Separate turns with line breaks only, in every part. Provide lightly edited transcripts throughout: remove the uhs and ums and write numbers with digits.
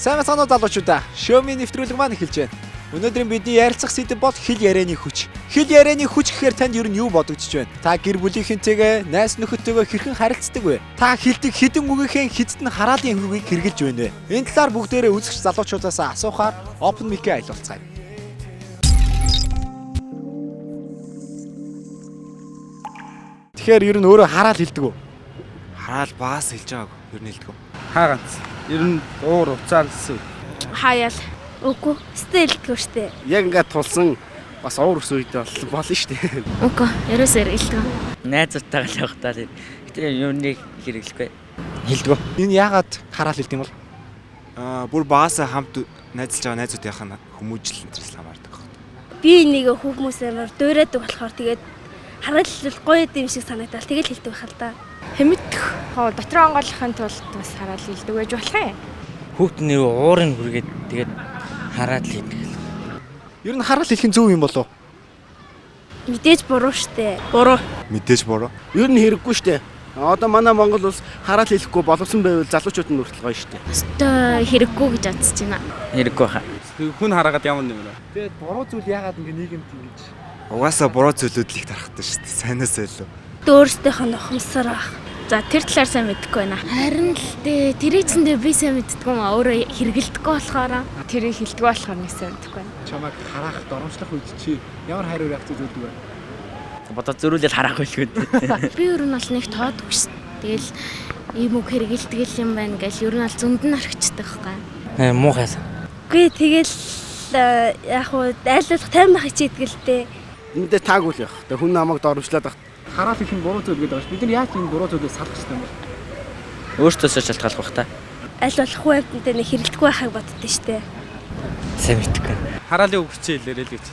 Сайн санаа залуучуудаа, шоуны нэвтрүүлэг маань эхэлж байна. Өнөөдрийн бидний ярилцах сэдэв бол хэл ярианы хүч. Хэл ярианы хүч гэхээр танд ер нь юу бодогдож байна? Та гэр бүлийнхэнтэйгээ, найз нөхөдтэйгээ хэрхэн харилцдаг вэ? Та хэлдэг хэдэн үгийнхээ хэдд нь хараалын хөвгийг хэрглэж байна вэ? Энэ талаар бүгдээрээ үзэгч залуучуудаас асуухаар Open Mic-ийг аялуулцгаая. Тэгэхээр ер нь өөрөө хараал хэлдэг үү?
Хараал баас хэлж байгааг ер нь хэлдэг үү?
Хаа ганц. Ер нь уур уцаар хэлсэн.
Хаяал. Үгүй. Стэлдэггүй штэ.
Яг ингээд тулсан бас уур ус үйдээ болно штэ.
Үгүй. Ерөөсөө хэлдэг.
Найзуудтайгаа л явахдаа гэтээ юуныг хэрэглэхгүй хэлдэг.
Энэ яагаад хараал хэлдэг юм бол?
Бүр баасаа хамт найзалж байгаа найзуудынхаа хүмүүжил энэс хамаардаг.
Би нэг хүмүүс амар дуурайдаг болохоор тэгээд хараал гоё юм шиг санагдал тэгэл хэлдэг байх л да.
Хэмэдэх. Дотор онгойлохын тулд бас хараал хэлдэг байж болох юм.
Хүүхд нэр уурыг хүргээд тэгээд хараад л хэлдэг.
Ер нь хараал хэлэх нь зөв юм болов?
Мэдээж буруу штэ. Буруу.
Мэдээж буруу.
Ер нь хэрэггүй штэ. Одоо манай Монгол улс хараал хэлэхгүй боловсон байвал залуучууд нь хүртэл гоё штэ.
Өстой хэрэггүй гэж бодож байна.
Хэрэггүй хаа.
Хүн хараагаад ямар юм бэ?
Тэгээд буруу зүйл яагаад ингэ нийгэмд ингэж?
Угаасаа буруу зүйлүүд л их тархдаг шүү дээ. Сайнаас илүү.
Өөрсдийнхөө нохомсор ах.
За тэр талаар сайн мэдэхгүй байна.
Харин л дээ тэрийг ч нэ би сайн мэддэг юм аа. Өөрөө хэрэгэлдэггүй болохоор.
Тэрийг хэлдэг болохоор нэг сайн мэдэхгүй байна.
Чамайг хараах, доромжлох үед чи ямар хариу реакц үзүүлдэг вэ?
Бодоод зөрүүлэл харах байлгүй.
Би ер нь бол нэг тоодгүй ш. Тэгэл ийм үг хэрэгэлдэг юм байна гэж ер нь бол зөнд нь орхичдаг байхгүй.
Муухайс.
Үгүй тэгэл яг уу айлуулах тайм байх хичээдэг л дээ.
Эндээ таагүй л явах. Тэг хүн намайг доромжлаад баг.
Хараал хэлэх нь буруу зүйл гэдэг байна ш. Бид нар яаж энэ буруу зүйлээс салах хэрэгтэй юм бэ?
Өөртөөсөө шалтгаалах бах та.
Аль болох хүн амьтантай нэг хэрэглэхгүй байхыг боддөө штэ.
Сайн мэдгүй.
Хараалын үг хичээл хэлээрэй л гэж.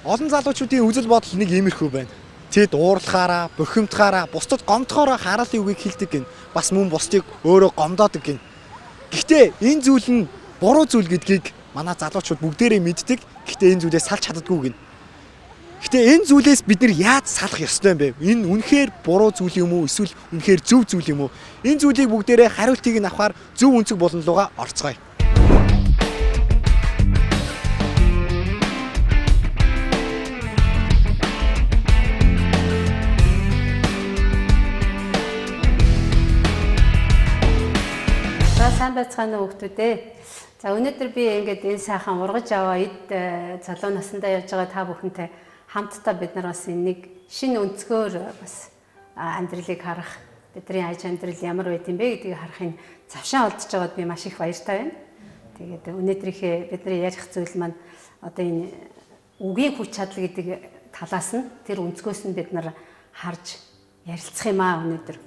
Олон залуучуудын үзэл бодол нэг иймэрхүү байна. Тэд уурлахаараа, бухимдахаараа, бусдад гомдохоороо хараалын үгийг хэлдэг гин. Бас мөн бусдыг өөрөө гомдоодог гин. Гэхдээ энэ зүйл нь буруу зүйл гэдгийг манай залуучууд бүгдээрээ мэддэг. Гэхдээ энэ зүйлээс салж чаддаггүй гин. Гэхдээ энэ зүйлээс бид нар яаж салах ёстой юм бэ? Энэ үнэхээр буруу зүйл юм уу? Эсвэл үнэхээр зөв зүйл юм уу? Энэ зүйлийг бүгдээрээ хариултыг нь авахар зөв үнцэг болон руугаа орцгоё.
Сайн байцгаана уу хүмүүдээ. За өнөөдөр би ингээд энэ сайхан ургаж аваа эд залуу насндаа явж байгаа та бүхэнтэй хамтдаа бид нар бас нэг шинэ өнцгөр бас амьдралыг харах, бидний аж амьдрал ямар байт юм бэ гэдгийг харахын завшаан олдож байгаад би маш их баяртай байна. Тэгээд өнөөдрийнхээ бидний ярих зүйл маань одоо энэ үгийн хүч чадал гэдэг талаас нь тэр өнцгөөс нь бид нар харж ярилцах юм аа өнөөдөр.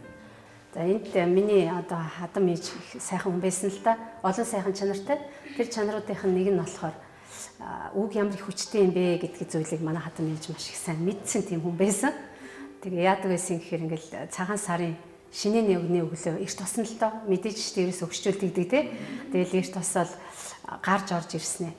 За энд миний одоо хадам ээж сайхан хүн байсан л да. Олон сайхан чанартай. Тэр чанаруудынх нь нэг нь болохоор үг ямар их хүчтэй юм бэ гэдгийг зүйлийг манай хадам ээж маш их сайн мэдсэн тийм хүн байсан. Тэгээ яадаг байсан гэхээр ингээл цагаан сарын шинийн өгний өглөө эрт тосно л доо. Мэдээж ч дээрээс өгчүүлдэг те. Тэгэл эрт тосол гарч орж ирснэ.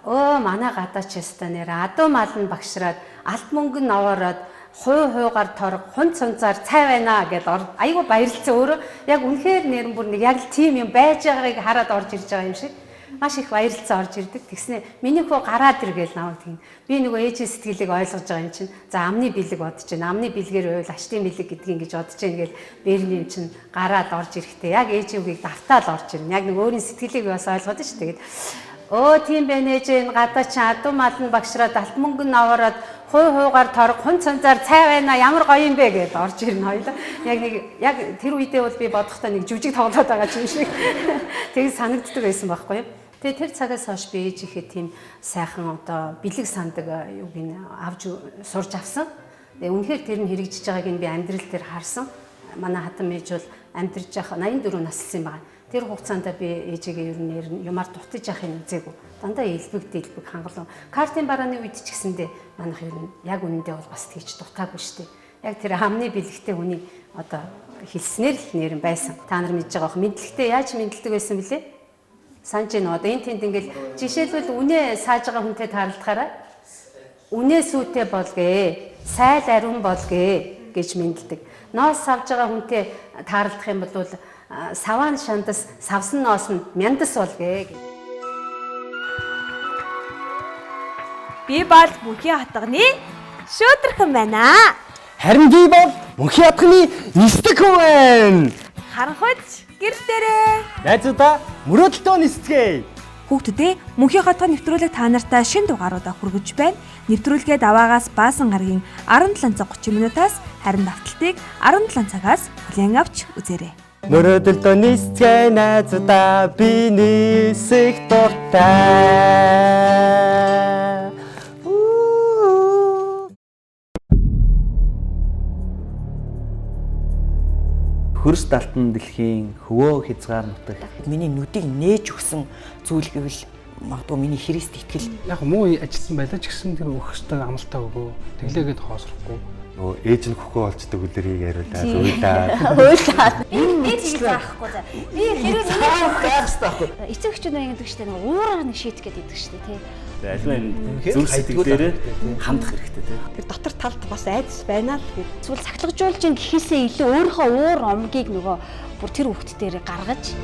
Өө манай гадаач яста нэр адуу мал нь багшраад алт мөнгө нь овоороод хуугаар торг хүн цунцаар цай байна гэд айгу баярлцсан өөрөө яг үнэхээр нэрэн бүр нэг яг л тийм юм байж байгааг хараад орж ирж байгаа юм шиг маш их баярлцсан орж ирдэг. Тэгснэ миний хөө гараад иргээл намайг тийм би нөгөө ээжийн сэтгэлийг ойлгож байгаа юм чинь за амны бэлэг бодож байна. Амны бэлгээр байвал аштын бэлэг гэдгийг ингэж бодож байна гэл бэрний юм чинь гараад орж ирэхдээ яг ээжийн үгийг давтаал орж ирнэ. Яг нөгөө өөрийн сэтгэлийг бас ойлгоод ш. Тэгээд өө тийм байна ээж энэ гадаа чи адуу мал нь багшраад алт мөнгө нь аваад хуугаар торг хүн цанцаар цай байна ямар гоё юм бэ гэдээ орж ирнэ хоёлаа. Яг нэг яг тэр үедээ бол би бодохдоо нэг жүжиг тоглоод байгаа юм шиг тэгээд санагддаг байсан байхгүй юу. Тэгээд тэр цагаас хойш би ээжийнхээ тийм сайхан одоо бэлэг сандаг юуг нь авч сурж авсан. Тэгээд үнэхээр тэр нь хэрэгжиж байгааг нь би амьдрал дээр харсан. Манай хатан ээж бол амьдрж явах 84 наслсан юм байна. Тэр хугацаанд би ээжигээ ер нь юмар дутаж явахын үзээгүй. Дандаа элбэг хангалуун. Картын барааны үед ч гэсэндээ манайх ер нь яг үнэндээ бол бас тэгж дутаагүй шүү дээ. Яг тэр хамны бэлэгтэй хүний одоо хэлснээр л нэрэн байсан. Та нар мэдж байгаа бох. Мэдлэгтэй яаж мэдлдэг байсан бэлээ? Санаж байна. Одоо энэ тэнд ингээл жишээлбэл үнэ сааж байгаа хүнтэй таарлахаараа үнэ сүйтэй болгөө. Сайл ариун болгөө. гэж мэдлдэг. Ноос савж байгаа хүнтэй таарлах юм бол саваан шандас савсан ноос нь мяндас болгээ гэж.
Би бол мөнхийн хатганы шүүтрхэн байна.
Харин би бол мөнхийн хатганы нисдэг хүн байна.
Харанхуйч гэртээрээ.
Найзуудаа мөрөөдөлтөө нисцгээе.
Хүүхдүүдээ мөнхийн хатганы нэвтрүүлэг та нартай шинэ дугааруудаа хүргэж байна. Нэвтрүүлгээ даваагаас баасан гарагийн 17 цаг 30 минутаас харин давталтыг 17 цагаас хүлээн авч үзээрэй.
Мөрөөдөлтөө нисцгээе найзуудаа би нисэх дуртай.
Хөрс далтан дэлхийн хөвөө хязгаар нутаг.
Миний нүдийг нээж өгсөн зүйл гэвэл магадгүй миний Христ итгэл.
Яг муу ажилласан байлаа ч гэсэн тэр өгөхстэй амлалтаа өгөө. Тэглээгээд хоосрохгүй.
Нөгөө ээж нь хөхөө олцдог үлэрийг яриулаад уйлаад.
Уйлаад. Би тийм заахгүй за. Би хэрэг
гайхстай.
эцэг эхчүүд ингэдэг штэ нөгөө уураар нэг шийдэх гэдэг штэ тий.
Аливаа зөв сэтгэл дээр хандах хэрэгтэй тий.
Тэр дотор талд бас айдас байна л гэж.
Эсвэл цахилгажуулж ин гэхээсээ илүү өөрийнхөө уур омгийг нөгөө бүр тэр хүүхд дээр гаргаж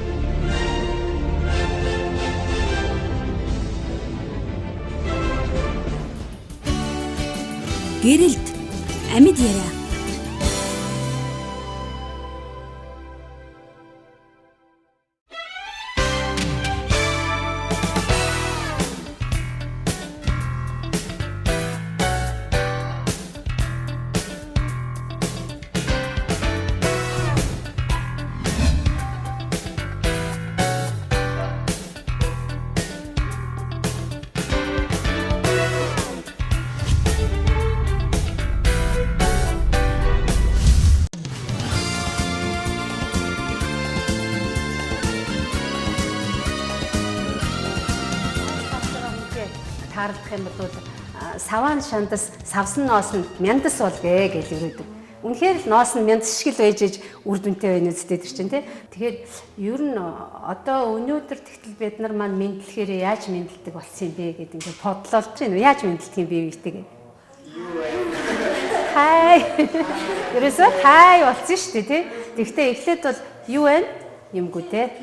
гэрэлт амьд яриа.
Таарлах юм бол саваан шандас савсан ноос нь мяндас болгээ гэж өрөөдөг. Үнэхээр л ноос нь мяндас шиг л байж иж үр дүнтэй байна үстэй тэр чинь тий. Тэгэхээр ер нь одоо өнөөдөр тэгтэл бид нар маань мэдлэхээр яаж мэдлдэг болсон юм бэ гэдэг ингээд бодлолт чинь яаж мэдлдэг юм бэ гэдэг. Хай. Ерөөсөө хай болсон шүү дээ тий. Тэгвэл эхлээд бол юу вэ? Юмгүй те.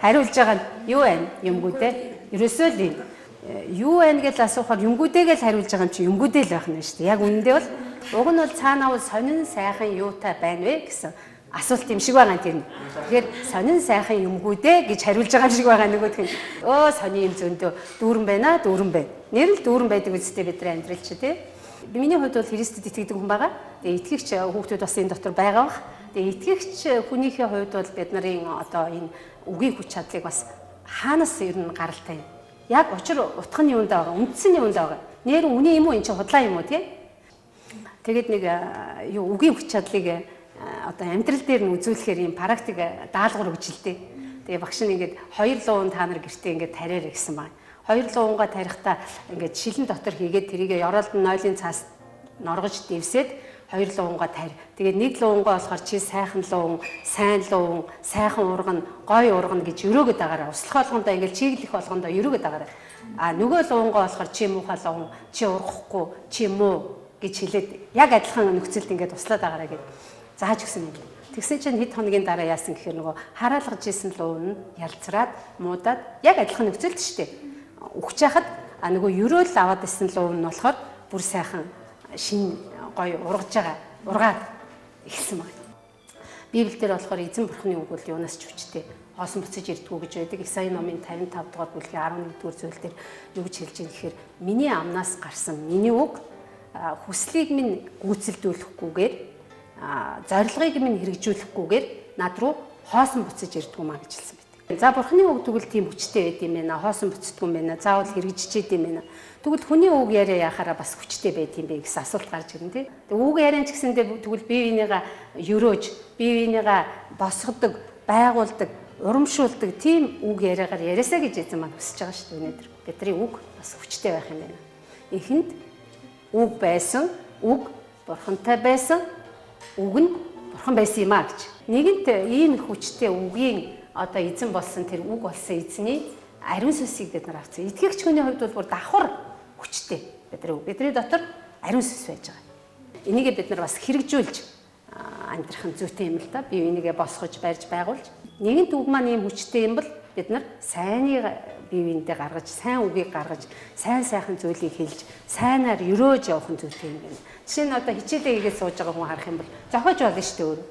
Хариулж байгаа нь юу вэ? Юмгүй те. Ерөөсөө л юу вэ гэж асуухаар юмгүйдээ л хариулж байгаа юм чи юмгүйдээ л байх нь шүү дээ. Яг үнэндээ бол уг нь бол цаанаа бол сонин сайхан юутай байна вэ гэсэн асуулт юм шиг байгаа юм тэр. Тэгэхээр сонин сайхан юмгүйдээ гэж хариулж байгаа юм шиг байгаа нөгөөх нь. Өө сони юм зөндөө дүүрэн байна, дүүрэн байна. Нэр л дүүрэн байдаг үстэй бидний амьдрал чи тий. Миний хувьд бол Христэд итгэдэг хүн байгаа. Тэгээ итгэгч хүүхдүүд бас энэ дотор байгаа бах. Тэгээ итгэгч хүнийхээ хувьд бол бид нарын одоо энэ үгийн хүч чадлыг бас хаанаас ер нь гаралтай юм. Яг учир утганы юунд байгаа, үндсэн юунд байгаа. Нэр үний юм уу, эн чинь худлаа юм уу тий? Тэгэд нэг юу үгийн хүч чадлыг одоо амьдрал дээр нь үзүүлэхээр юм практик даалгавар өгч л дээ. Тэгээ багш нь ингээд 200 та нар гэртээ ингээд тариараа гэсэн байна. 200-га тарихтаа ингээд шилэн дотор хийгээд тэрийг ёроолд нь нойлын цаас норгож дэвсээд 200-га тарь. Тэгээд нэг луунгаа болохоор чи сайхан луун, сайн луун, сайхан урган, гой урган гэж өрөөгд байгаараа. Услах болгондоо ингээд чиглэх болгондоо өрөөгд байгаараа. А нөгөө луунгаа болохоор чи муухай луун, чи ургахгүй, чи муу гэж хэлээд яг адилхан нөхцөлд ингээд туслаад байгаараа гэд зааж өгсөн юм. Тэгсэн чинь хэд хоногийн дараа яасан гэхээр нөгөө хараалгаж исэн луун нь ялцраад, муудаад яг адилхан нөхцөлд штэ. Өгч яхад нөгөө өрөөл аваад исэн луун нь болохоор бүр сайхан шин гой ургаж байгаа. Ургаад ихсэн байна. Библиэлд болохоор эзэн бурхны үг бол юунаас ч хүчтэй. Хоосон буцаж ирдгүү гэж байдаг. Исаи номын 55 дугаар бүлгийн 11-р зүйл дээр юу гэж хэлж байгаа гэхээр миний амнаас гарсан миний үг хүслийг минь гүйцэлдүүлэхгүйгээр зорилгыг минь хэрэгжүүлэхгүйгээр над руу хоосон буцаж ирдгүү маа гэж хэлсэн байдаг. За бурхны үг тэгвэл тийм хүчтэй байд юм байна. Хоосон буцдаггүй юм байна. Заавал хэрэгжиж идэм байна. Тэгвэл хүний үг яриа яхаараа бас хүчтэй байд юм бэ гэсэн асуулт гарч ирнэ тий. Тэг үг яриан ч гэсэндээ тэгвэл бие биенийгаа өрөөж, бие биенийгаа босгодог, байгуулдаг, урамшуулдаг тийм үг яриагаар яриасаа гэж эзэн маань хүсэж байгаа шүү дээ өнөөдөр. Бидний үг бас хүчтэй байх юм байна. Эхэнд үг байсан, үг бурхантай байсан, үг нь бурхан байсан юм а гэж. Нэгэнт ийм их хүчтэй үгийн одоо эзэн болсон тэр үг болсон эзний ариун сүнсийг бид нар авцсан. Итгэгч хүний хувьд бол бүр давхар хүчтэй бидний дотор ариун сүнс байж байгаа. Энийг бид нар бас хэрэгжүүлж амьдрах нь зүйтэй юм л да. Бие бинийгээ босгож барьж байгуулж. Нэгэн үг маань ийм хүчтэй юм бол бид нар сайныг бие биендээ гаргаж, сайн үгийг гаргаж, сайн сайхан зүйлийг хэлж, сайнаар өрөөж явах нь зүйтэй юм байна. Жишээ нь одоо хичээлээ хийгээд сууж байгаа хүн харах юм бол зохиож болно шүү дээ өөрөө.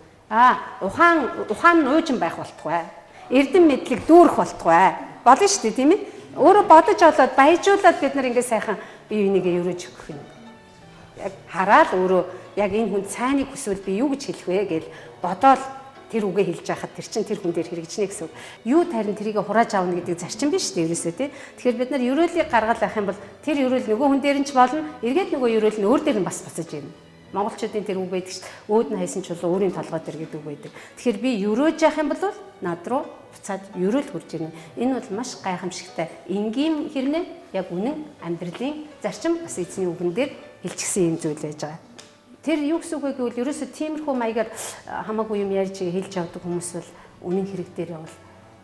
Ухаан нь уужин байх болтугай. Эрдэм мэдлэг дүүрэх болтугай. Болно шүү дээ, тийм ээ? Өөрөө бодож олоод баяжуулаад бид нар ингэ сайхан бие бинийгээ өрөөж өгөх юм. Яг хараад өөрөө яг энэ хүнд сайныг хүсвэл би юу гэж хэлэх вэ гэж бодоод тэр үгээ хэлж байхад тэр чин тэр хүн дээр хэрэгжнэ гэсэн үг. Юу тарин тэрийг хурааж авна гэдэг зарчим биш үү ерөөсөө тий. Тэгэхээр бид нар ерөөлийг гаргаад авах юм бол тэр ерөөл нөгөө хүн дээр нь ч болно, эргээд нөгөө ерөөл нь өөр дээр нь бас буцаж ирнэ. Монголчуудын тэр үг байдаг шүү дээ. Өөд нь хайсан ч бол өөрийн толгой дээр гэдэг үг байдаг. Тэгэхээр би ерөөж явах юм бол над руу буцаад ерөөл хурж ирнэ. Энэ бол маш гайхамшигтай. Энгийн хэрнээ яг үнэн амьдралын зарчим бас эзний үгэн дээр хэлчихсэн юм зүйл байж байгаа. Тэр юу гэсэн үг вэ гэвэл ерөөсөө тиймэрхүү маягаар хамаагүй юм ярьж хэлж явдаг хүмүүс бол үнэн хэрэг дээр явал.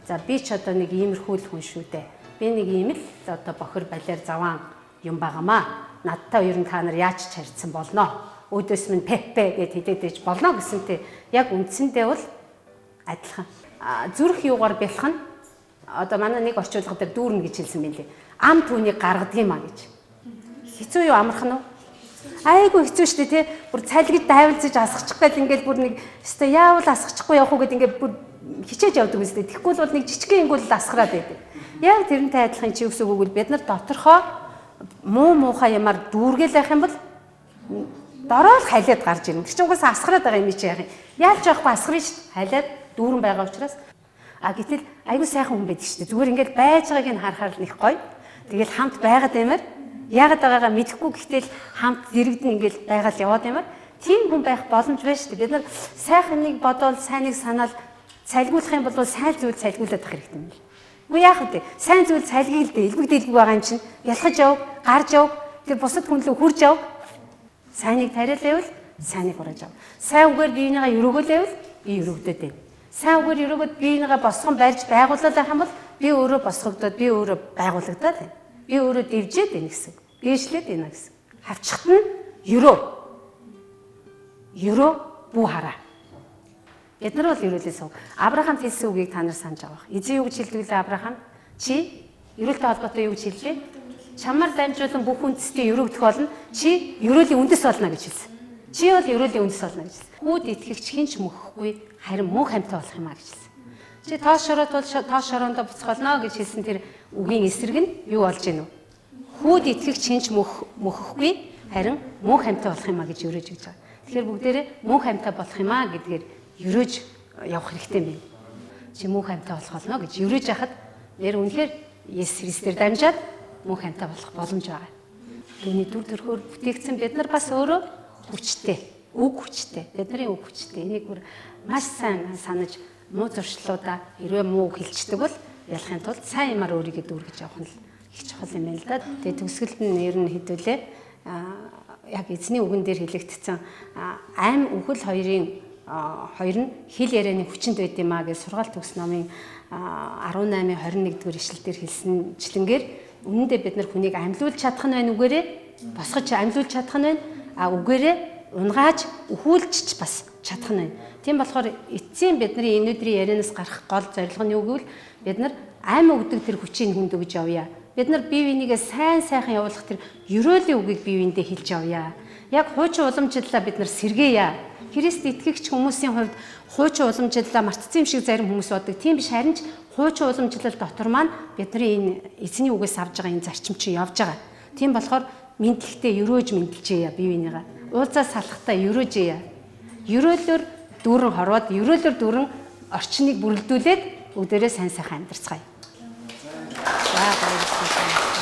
За би ч одоо нэг иймэрхүү л хүн шүү дээ. Би нэг ийм л одоо бохир балиар заваан юм байгаамаа. Надтай ер нь та нар яаж ч харьцсан болноо. Өөдөөс минь пеппе гэд хэдээд ээж болно гэсэнтэй яг үндсэндээ бол адилхан. Зүрх юугаар бэлхэн одоо манай нэг орчуулга дээр дүүрнэ гэж хэлсэн мэлээ. Ам түүнийг гаргадаг юм а гэж. Хэцүү юу амархан уу? Айгу хэцүү шүү дээ тий. Бүр цалгид дайвалцаж асгачих гээд ингээл бүр нэг өстой яавал асгачихгүй явах уу гэд ингээд бүр хичээж явдаг үстэй. Тэгэхгүй бол нэг жижигхэн ингүүл асгараад байдаг. Яг тэрнтэй адилхан чи өсөг өгвөл бид нар доторхоо муу муухай ямаар дүүргээл байх юм бол дороо л хайлаад гарч ирнэ. Тэр чинь угаасаа асгараад байгаа юм чи яах юм. Яалж явахгүй асгарна шүү дээ. Хайлаад дүүрэн байгаа учраас гэтэл айгу сайхан хүн байдаг шүү дээ. Зүгээр ингээд байж байгааг нь харахаар нэг гоё. Тэгэл хамт байгаад юмар яагаад байгаагаа мэдэхгүй гэхдээ хамт дэрэгдэн ингээд байгаад яваад юмар. Тийм хүн байх боломж байна шүү дээ. Бид нар сайхныг бодоод сайныг санаал цалгиулах юм бол сайн зүйл цалгиулаад ах хэрэгтэй юм л. Үгүй яах вэ? Сайн зүйл цалгийл дээ. Элбэг дэлбэг байгаа юм чинь. Ялхаж яв, гарч яв. Тэр бусад хүн лөө хурж яв. Сайныг тариалал сайныг хурааж ав. Сайн үгээр биенийгээ өрөөгөлөөл би өрөвдөд байна. Сайн үгээр өрөөгөд биенийгээ босгон барьж байгуулаад байх юм бол би өөрөө босгогдоод би өөрөө байгуулагдаад байна. Би өөрөө дэвжээд байна гэсэн. Гээшлээд байна гэсэн. Хавчхад нь өрөө. Өрөө бүү хараа. Бид нар бол өрөөлөөс суув. Авраам хэлсэн үгийг та нар санаж авах. Эзэн юу гэж хэлдэг вэ Авраам? Чи өрөөлтэй холбоотой юу гэж хэлжээ? Чамаар дамжуулан бүх үндэстээ өрөөгдөх болно. Чи өрөөлийн үндэс болно гэж хэлсэн. Чи бол өрөөлийн үндэс болно гэж хэлсэн. Хүүд итгэгч хинч мөхөхгүй харин муу хамтаа болох юм а гэж хэлсэн. Чи тоос шороод бол тоос шороондоо буцгаално гэж хэлсэн тэр үгийн эсрэг нь юу болж гэнэ үү? Хүүд итгэгч хинч мөхөхгүй харин муу хамтаа болох юм а гэж өрөөж гэж байгаа. Тэгэхээр бүгдээрээ муу хамтаа болох юм а гэдгээр өрөөж явах хэрэгтэй юм байна. Чи муу хамтаа болох болно гэж өрөөж яхад нэр үнэхээр Есүс Христээр дамжаад муу хамтаа болох боломж байгаа. Түүний дүр төрхөөр бүтээгдсэн бид нар бас өөрөө хүчтэй, үг хүчтэй. Бидний үг хүчтэй. Энийг бүр маш сайн санаж муу зуршлуудаа хэрвээ муу хэлцдэг бол ялахын тулд сайн юмар өөрийгөө дүүргэж явах нь их чухал юм байна л да. Тэгээ төгсгөлд нь нэр нь хэдүүлээ яг эзний үгэн дээр хэлэгдсэн ам үхэл хоёр нь хэл ярианы хүчинд байд юм а гэж сургаалт төгс номын 18-21 дугаар ишлэлээр хэлсэнчлэнгээр үнэндээ бид нар хүнийг амьлуулж чадах нь байна үгээрээ босгож амьлуулж чадах нь байна үгээрээ унгааж өхүүлж бас чадах нь байна. Тийм болохоор эцсийн бидний энэ өдрийн ярианаас гарах гол зорилго нь юу гэвэл бид нар ам өгдөг тэр хүчийг хүндөгж явъя. Бид нар бие бинийгээ сайн сайхан явуулах тэр ерөөлийн үгийг бие биендээ хэлж явъя. Яг хуучин уламжлалаа бид нар сэргээе. Христ итгэгч хүмүүсийн хувьд хуучин уламжлалаа мартцсан юм шиг зарим хүмүүс боддог. Тийм биш, харин ч хуучин уламжлал дотор маань бидний энэ эзний үгээс авж байгаа энэ зарчим чинь явж байгаа. Тийм болохоор мэдлэгтэй өрөөж мэдлжээе бие бинийгаа. Уулзаа салахтаа өрөөжээе. Өрөөлөөр дүүрэн хорвоод өрөөлөөр дүүрэн орчныг бүрэлдүүлээд бүгдээрээ сайн сайхан амьдарцгаая. За баярлалаа.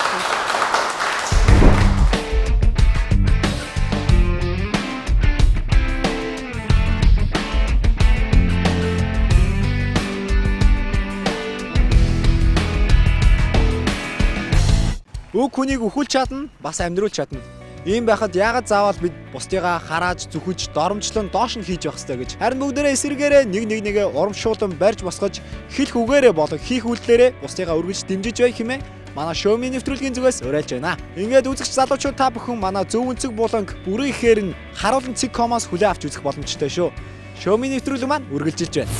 Үг хүнийг өхүүлж чадна, бас амьдруулж чадна. Ийм байхад яагаад заавал бид бусдыгаа харааж, зүхэж, доромжлон доош нь хийж явах ёстой гэж. Харин бүгдээрээ эсэргээрээ нэг урамшуулан барьж босгож, хэлэх үгээрээ болон хийх үйлдэлээрээ бусдыгаа өргөж дэмжиж бай хэмээн манай Showme нэвтрүүлгийн зүгээс уриалж байна. Ингээд үзэгч залуучууд та бүхэн манай Зөв Өнцөг буланг бүрэн ихээр нь харуулan cig.com-оос хүлээн авч үзэх боломжтой шүү. Showme нэвтрүүлэг маань үргэлжилж байна.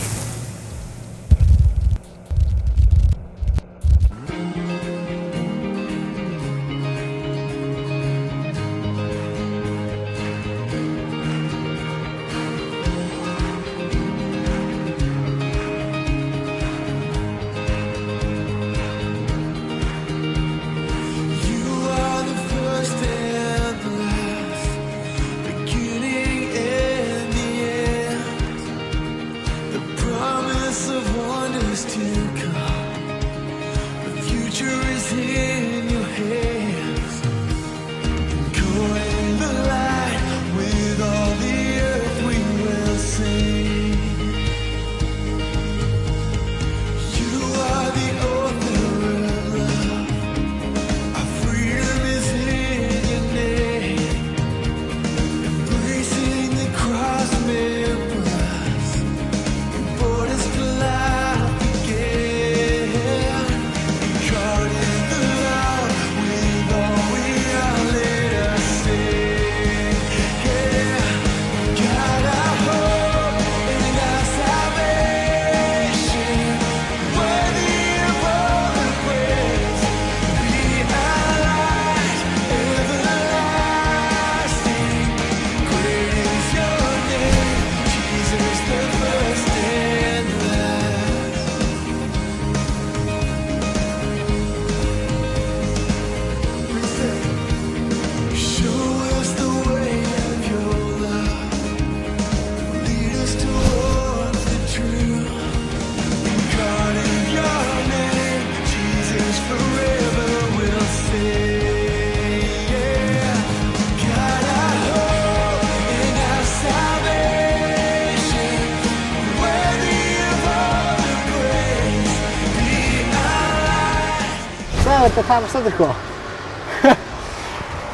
Та босоод ирэх үү?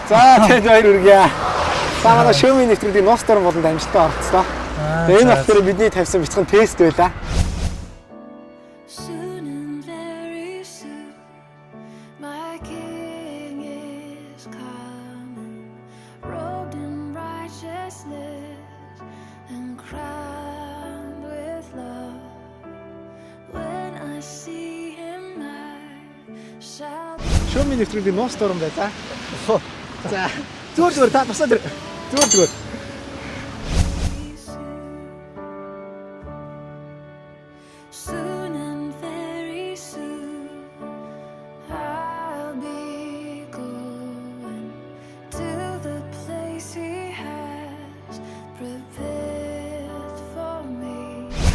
За тэнд баяр хүргэе. Та манай Showme нэвтрүүлгийн нууц дуран болонд амжилттай оролцлоо. Тэгээ энэ болохоор бидний тавьсан бяцхан тест байлаа. Showme нэвтрүүлгийн нууц дуран байлаа. За зүгээр та босоод ир. Зүгээр.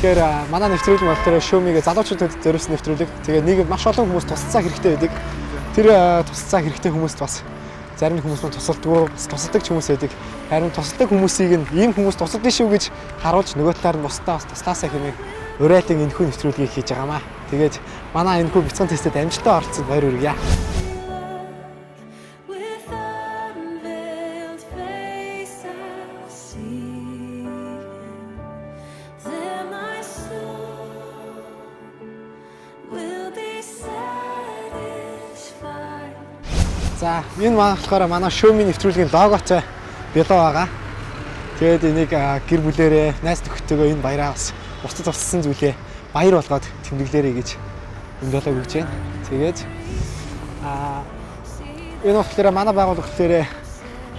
Тэгэхээр манай нэвтрүүлэг болохоор Showme-г залуучуудад зориулсан нэвтрүүлэг. Тэгээ нэг маш олон хүмүүс тусалцаа хэрэгтэй байдаг. Тэр тусалцаа хэрэгтэй хүмүүст бас зарим хүмүүс нь тусалдаг ч хүмүүс байдаг. Харин тусалдаг хүмүүсийг нь ийм хүмүүс тусалдаг шүү гэж харуулж нөгөө талаар нь бусдаа туслаасаа хэмээн урайлан энэхүү нэвтрүүлгийг хийж байгаамаа. Тэгээд манай энэхүү бяцхан тестэд амжилттай оролцсон баяр хүргэе. За энэ маань болохоор манай Showme нэвтрүүлгийн логотой бэлэн байгаа. Тэгээд энийг гэр бүлээрээ найз нөхдөдөө энэ баяраа бас бусдад тусалсан зүйлээ баяр болгоод тэмдэглээрэй гэж өндөөлөг өгч байна. Тэгээд энэ болохоор манай байгууллага болохоор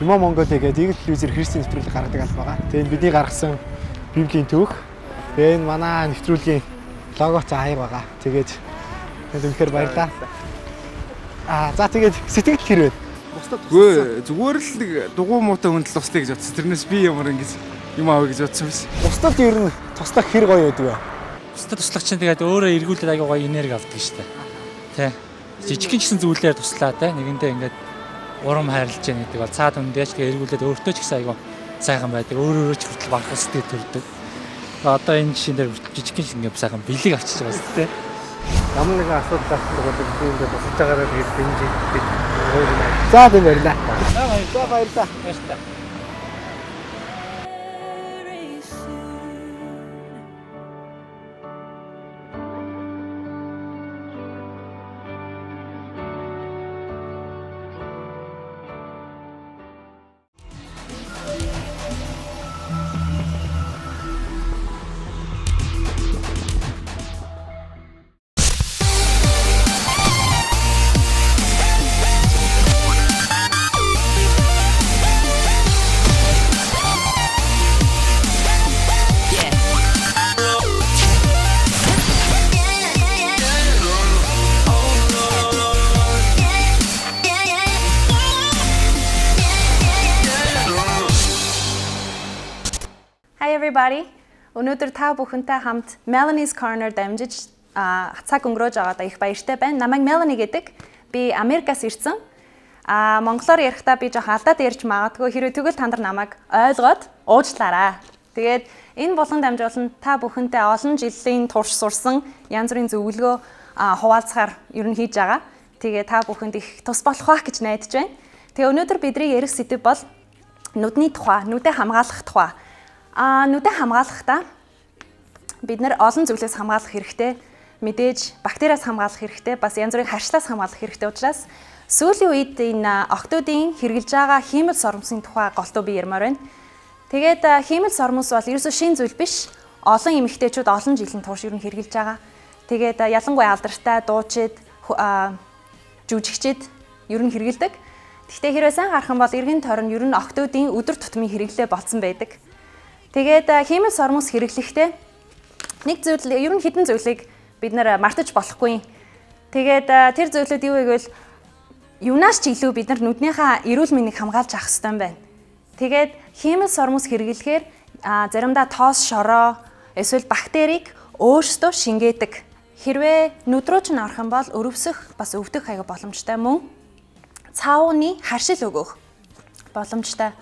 Имо Монголиа гэдэг Eagle User Христийн нэвтрүүлэг гаргадаг алба байгаа. Тэгээд бидний гаргасан Библийн түүх. Тэгээд энэ манай нэвтрүүлгийн логотой хаяг байгаа. Тэгээд үнэхээр баярлалаа. За тэгээд сэтгэл хэрвээ.
Үгүй зүгээр л нэг дугуй муутай хүндэл туслая гэж бодсон. Тэрнээс би ямар ингэж юм аав гэж бодсон биш.
Бусдад ер нь туслах хэр гоё байдаг вэ?
Бусдад туслах чинь тэгээд өөрөө эргүүлээд аягүй гоё энерги авдаг шүү дээ. Тэ. Жижигхэн ч гэсэн зүйлээр туслаа тэ. Нэгэндээ ингээд урам хайрлаж яа гэдэг бол цаад өндөөч тэгээд эргүүлээд өөртөө ч гэсэн аягүй сайхан байдаг. Өөрөө ч хүртэл банх сэтгэл төрдөг. Одоо энэ жишээн дээр жижигхэн шиг ингээд сайхан бэлэг авчиж байгаа шүү дээ.
Ямар нэгэн асуудал гарсан бол би ингээд босож байгаараа тэгээд бинжиж.
За тийм баярлаа. За баярлаа.
everybody. Өнөөдөр та бүхэнтэй хамт Melanie's Corner дамжиж цаг өнгөрөөж байгаадаа их баяртай байна. Намайг Melanie гэдэг. Би Америкаас ирсэн. Монголоор ярихдаа би жоох алдаад ярьж магадгүй. Хэрвээ тэгвэл та нар намайг ойлгоод уучлаарай. Тэгээд энэ болгон дамжуулан та бүхэнтэй олон жилийн турш сурсан янз бүрийн зөвлөгөө хуваалцахаар ер нь хийж байгаа. Тэгээ та бүхэнд их тус болох байх гэж найдаж байна. Тэгээ өнөөдөр бидний ярих сэдэв бол нүдний тухай, нүдэ хамгаалах тухай. Нүдэ хамгаалахдаа бид нэр олон зүйлээс хамгаалах хэрэгтэй. Мэдээж бактериас хамгаалах хэрэгтэй, бас янз бүрийн харшлаас хамгаалах хэрэгтэй учраас сүүлийн үед энэ охтуудын хэрэгжилж байгаа хиймэл сормосын тухай голтуу би ярмаар байна. Тэгээд хиймэл сормос бол ерөөсөө шин зүйл биш. Олон эмэгтэйчүүд олон жилийн турш ер нь хэрэгжилж байгаа. Тэгээд ялангуяа алдартай дуучид, жүжигчид ер нь хэрэгэлдэг. Гэхдээ хэрвээ сайн харах юм бол эргэн тойрон ер нь охтуудын өдөр тутмын хэрэглээ болсон байдаг. Тэгээд хиймэл сормос хэрэглэхдээ нэг зүйл ер нь хэдэн зүйлийг бид нар мартаж болохгүй. Тэгээд тэр зүйлүүд юу вэ гэвэл юунаас ч илүү бид нар нүднийхээ эрүүл мэндийг хамгаалж авах хэрэгтэй юм байна. Тэгээд хиймэл сормос хэрэглэхээр заримдаа тоос шороо эсвэл бактерийг өөрсдөө шингээдэг. Хэрвээ нүд рүү ч орох юм бол өрөвсөх бас өвдөх аяга боломжтой мөн цаавны харшил өгөх боломжтой.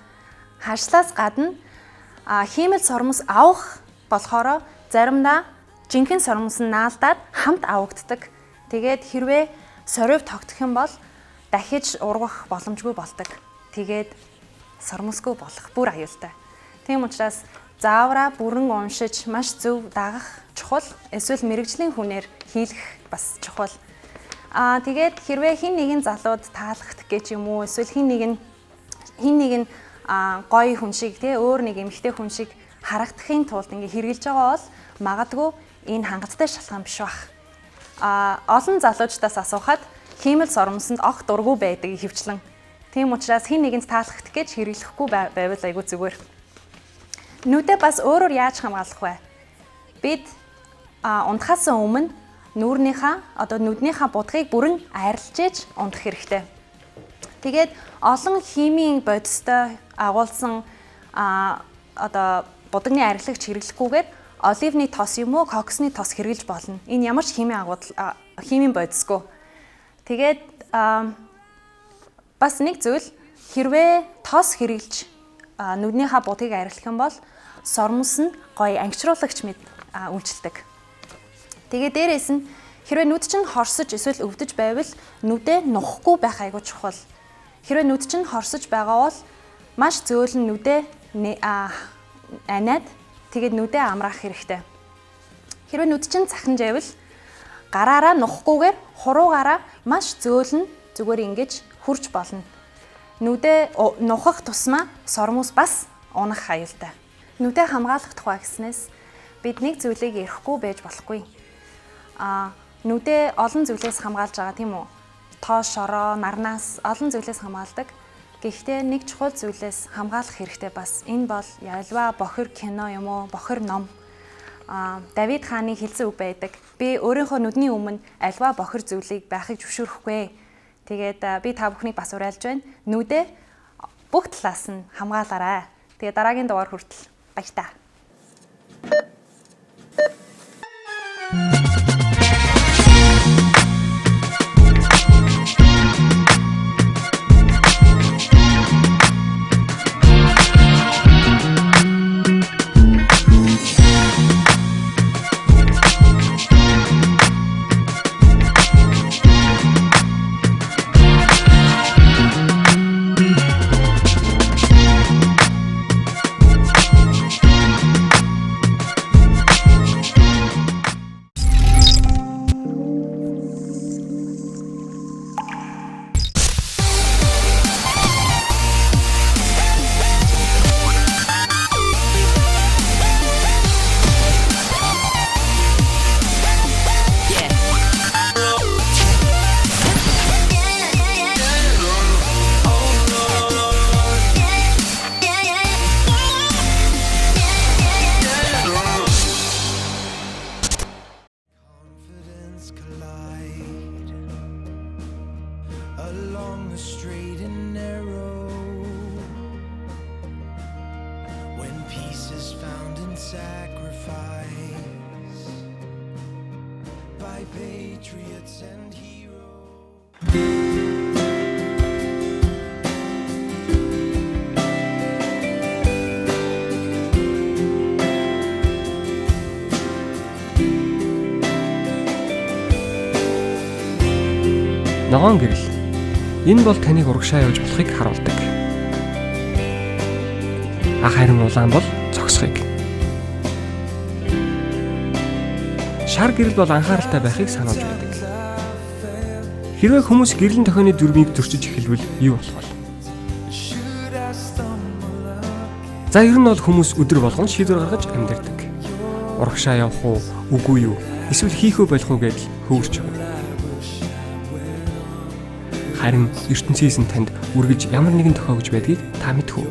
Харшлаас гадна хиймэл сормос авах болохоор заримдаа жинхэнэ сормос нь наалдаад хамт авагддаг. Тэгээд хэрвээ сорив тогтох юм бол дахиж ургах боломжгүй болдог. Тэгээд сормосгүй болох бүр аюултай. Тийм учраас заавраа бүрэн уншиж маш зөв дагах чухал. Эсвэл мэрэгжлийн хүнээр хийлгэх бас чухал. Тэгээд хэрвээ хин нэгэн залууд таалагдах гэж юм уу эсвэл хин нэг нь гоё хүн шиг тий өөр нэг эмэгтэй хүн шиг харагдахын тулд ингээ хэрэгжилж байгаа бол магадгүй энэ хангалттай шалтгаан биш байх. Олон залуучдаас асуухад хиймэл сормосонд огт дургүй байдаг хөвчлэн. Тийм учраас хин нэгэнд таалагдах гэж хэрэглэхгүй байвал айгүй зүгээр. Нүдэ бас өөрөөр яаж хамгаалах вэ? Бид унтахаас өмнө нүднийхээ будгыг бүрэн арилжээж унтах хэрэгтэй. Тэгээд олон химийн бодистой агуулсан будагны арилгач хэрэглэхгүйгээр оливны тос юм уу, кокосны тос хэрэглэж болно. Энэ ямар ч химийн бодисгүй. Тэгээд бас нэг зүйл хэрвээ тос хэрэглэж нүднийхээ будгийг арилгах юм бол сормос нь гоё ангичруулагч мэд үйлчилдэг. Тэгээд дээрээс нь хэрвээ нүд чинь хорсож эсвэл өвдөж байвал нүдэ нухахгүй байх айгүй чухал. Хэрвээ нүд чинь хорсож байгаа бол маш зөөлөн нүдэ аниад тэгээд нүдэ амраах хэрэгтэй. Хэрвээ нүд чинь цахин жайвал гараараа нухахгүйгээр хуруугаараа маш зөөлөн зүгээр ингэж хурж болно. Нүдэ нухах тусмаа сормос бас унах аюултай. Нүдэ хамгаалах тухай гэснээс бид нэг зүйлийг ярихгүй байж болохгүй. Нүдэ олон зүйлээс хамгаалж байгаа тийм үү? Тоос, шороо, нарнаас олон зүйлээс хамгаалдаг. Гэхдээ нэг чухал зүйлээс хамгаалах хэрэгтэй бас. Энэ бол ялва бохир кино юм уу, бохир ном. Давид хааны хэлсэн үг байдаг. Би өөрийнхөө нүдний өмнө альва бохир зүйлийг байхыг зөвшөөрөхгүй. Тэгээд би та бүхнийг бас уриалж байна. Нүдэ бүх талаас нь хамгаалаарай. Тэгээд дараагийн дугаар хүртэл баярлалаа.
Ногоон гэрэл. Энэ бол таныг урагшаа явж болохыг харуулдаг. Харин улаан бол зогсохыг. Шар гэрэл бол анхааралтай байхыг сануулж байдаг. Хэрвээ хүмүүс гэрлэн тохионы дүрмийг зөрчиж эхэлвэл юу болох вэ? За ер нь бол хүмүүс өдөр болгон шийдвэр гаргаж амьдардаг. Урагшаа явах уу, үгүй юу, эсвэл хийх үү болох уу гэж хөвөрч байна. Харин ертөнцөөс нь танд үргэлж ямар нэгэн тохиогж байдгийг та мэдэх үү?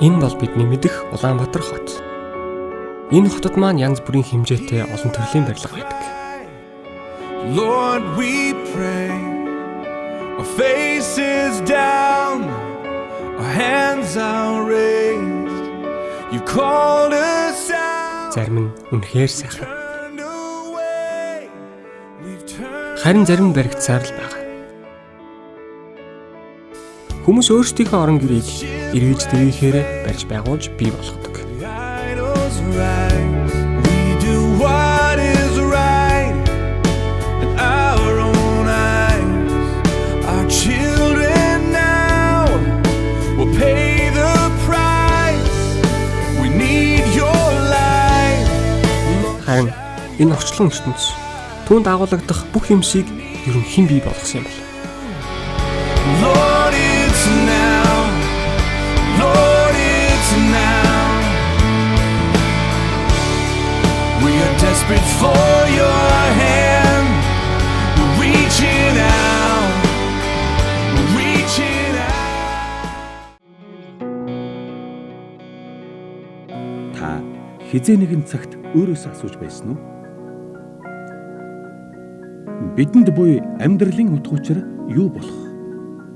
Энэ бол бидний мэдэх Улаанбаатар хот. Энэ хотод маань янз бүрийн хэмжээтэй олон төрлийн барилга байдаг.
Lord, we pray. Our faces down, our hands are raised. You called us out.
Зарим нь үнэхээр сайхан. Харин зарим баригдсаар л байгаа. Хүмүүс өөрсдийнхөө орон гэрийг эргэж тэрийхээр барьж байгуулж бий болгодог. Харин энэ орчлон ертөнц түүнд агуулгадах бүх юмсыг ер нь хэн бий болгосон юм бол?
Lord, it's now. Lord, it's now. We are desperate for your hand. We're reaching out. We're reaching out.
Та хизээ нэгэн цагт өөрөөсөө асууж байсан уу? Бидэнд буй амьдралын утга учир юу болох?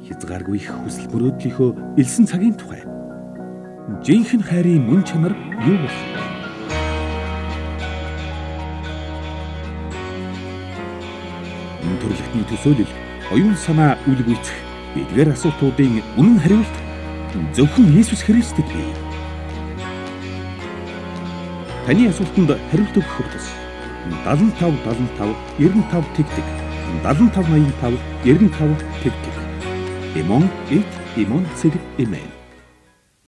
Хязгааргүй их хүсэл мөрөөдлийнхөө элсэн цагийн тухай. Жинхэнэ хайрын мөн чанар юу болох вэ? Энэ төрлөختний төсөөлөл оюун санаа үл гүйцэх эдгээр асуултуудын үнэн хариулт зөвхөн Есүс Христэд бий. Таны асуултанд хариулт өгөх хүртэл 75 75 95 тэгтэг 75 85 95 тэгтэг Эмон 8 Эмон 7 Эмэн